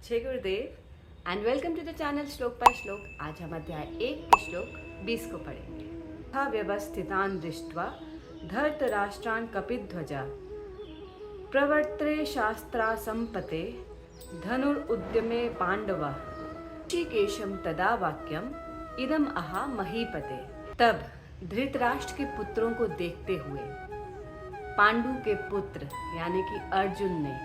जय Gurudev and welcome to the channel Shlok by Shlok. आज हम अध्याय 1 के श्लोक 20 को पढ़ेंगे। था व्यवस्थितान् दृष्ट्वा धर्तराष्ट्रान् कपिध्वजा प्रवर्त्रे शास्त्रा संपते धनुरुद्यमे पांडवा ऋषिकेशं तदा वाक्यम इदम आहा महीपते। तब धृतराष्ट्र के पुत्रों को देखते हुए पांडु के पुत्र यानी कि अर्जुन ने,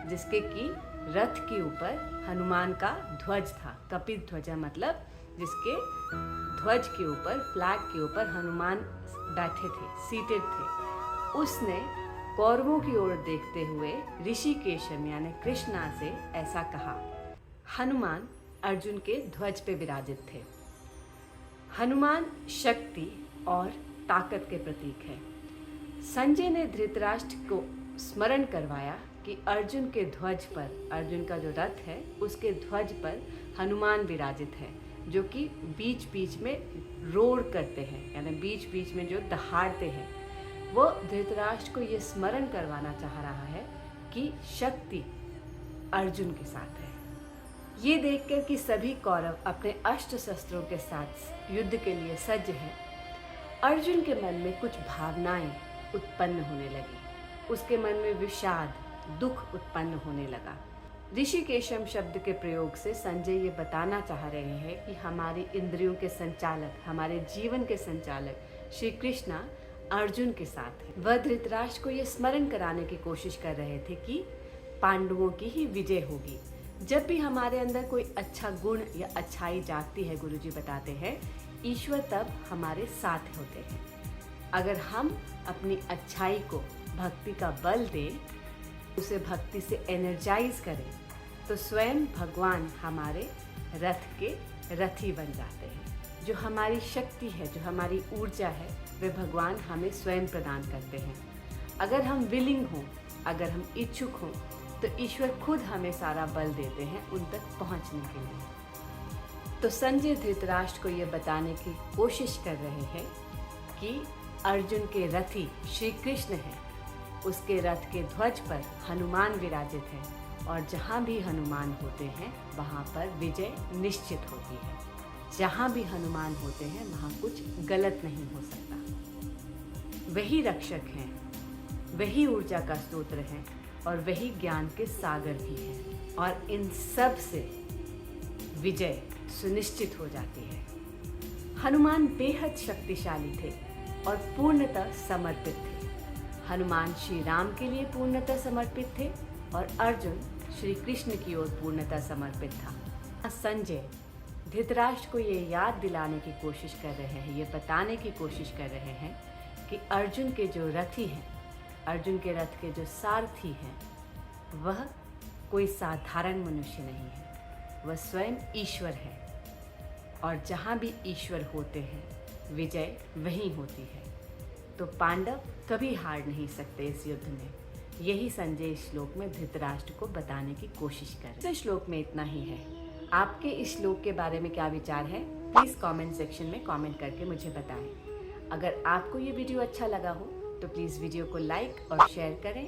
जिसके की रथ के ऊपर हनुमान का ध्वज था। कपित ध्वजा मतलब जिसके ध्वज के ऊपर, फ्लैग के ऊपर हनुमान बैठे थे, सीटेड थे। उसने कौरवों की ओर देखते हुए ऋषिकेशम यानी कृष्णा से ऐसा कहा। हनुमान अर्जुन के ध्वज पे विराजित थे। हनुमान शक्ति और ताकत के प्रतीक है। संजय ने धृतराष्ट्र को स्मरण करवाया कि अर्जुन के ध्वज पर, अर्जुन का जो रथ है उसके ध्वज पर हनुमान विराजित है, जो कि बीच बीच में रोर करते हैं, यानी बीच बीच में जो दहाड़ते हैं। वो धृतराष्ट्र को ये स्मरण करवाना चाह रहा है कि शक्ति अर्जुन के साथ है। ये देखकर कि सभी कौरव अपने अस्त्र शस्त्रों के साथ युद्ध के लिए सज्ज हैं, अर्जुन के मन में कुछ भावनाएं उत्पन्न होने लगी। उसके मन में विषाद, दुख उत्पन्न होने लगा। ऋषिकेशम शब्द के प्रयोग से संजय ये बताना चाह रहे हैं कि हमारी इंद्रियों के संचालक, हमारे जीवन के संचालक श्री कृष्णा अर्जुन के साथ है। वह धृतराष्ट्र को ये स्मरण कराने की कोशिश कर रहे थे कि पांडवों की ही विजय होगी। जब भी हमारे अंदर कोई अच्छा गुण या अच्छाई जागती है, गुरुजी बताते हैं, ईश्वर तब हमारे साथ होते हैं। अगर हम अपनी अच्छाई को भक्ति का बल दें, उसे भक्ति से एनर्जाइज करें, तो स्वयं भगवान हमारे रथ के रथी बन जाते हैं। जो हमारी शक्ति है, जो हमारी ऊर्जा है, वे भगवान हमें स्वयं प्रदान करते हैं। अगर हम विलिंग हों, अगर हम इच्छुक हों, तो ईश्वर खुद हमें सारा बल देते हैं उन तक पहुंचने के लिए। तो संजय धृतराष्ट्र को ये बताने की कोशिश कर रहे हैं कि अर्जुन के रथी श्री कृष्ण हैं, उसके रथ के ध्वज पर हनुमान विराजित है, और जहाँ भी हनुमान होते हैं वहाँ पर विजय निश्चित होती है। जहाँ भी हनुमान होते हैं वहाँ कुछ गलत नहीं हो सकता। वही रक्षक हैं, वही ऊर्जा का स्रोत हैं, और वही ज्ञान के सागर भी हैं, और इन सब से विजय सुनिश्चित हो जाती है। हनुमान बेहद शक्तिशाली थे और पूर्णतः समर्पित थे। हनुमान श्री राम के लिए पूर्णतः समर्पित थे और अर्जुन श्री कृष्ण की ओर पूर्णतः समर्पित था। संजय धृतराष्ट्र को ये याद दिलाने की कोशिश कर रहे हैं, ये बताने की कोशिश कर रहे हैं कि अर्जुन के जो रथी हैं, अर्जुन के रथ के जो सारथी हैं, वह कोई साधारण मनुष्य नहीं है, वह स्वयं ईश्वर है। और जहाँ भी ईश्वर होते हैं विजय वहीं होती है। तो पांडव कभी हार नहीं सकते इस युद्ध में। यही संजय इस श्लोक में धृतराष्ट्र को बताने की कोशिश कर रहे हैं। इस श्लोक में इतना ही है। आपके इस श्लोक के बारे में क्या विचार है, प्लीज़ कमेंट सेक्शन में कमेंट करके मुझे बताएं। अगर आपको ये वीडियो अच्छा लगा हो तो प्लीज़ वीडियो को लाइक और शेयर करें।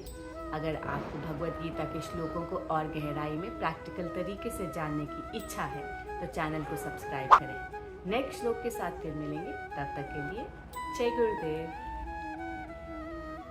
अगर आपको भगवद गीता के श्लोकों को और गहराई में प्रैक्टिकल तरीके से जानने की इच्छा है तो चैनल को सब्सक्राइब करें। नेक्स्ट श्लोक के साथ फिर मिलेंगे, तब तक के लिए जय गुरुदेव।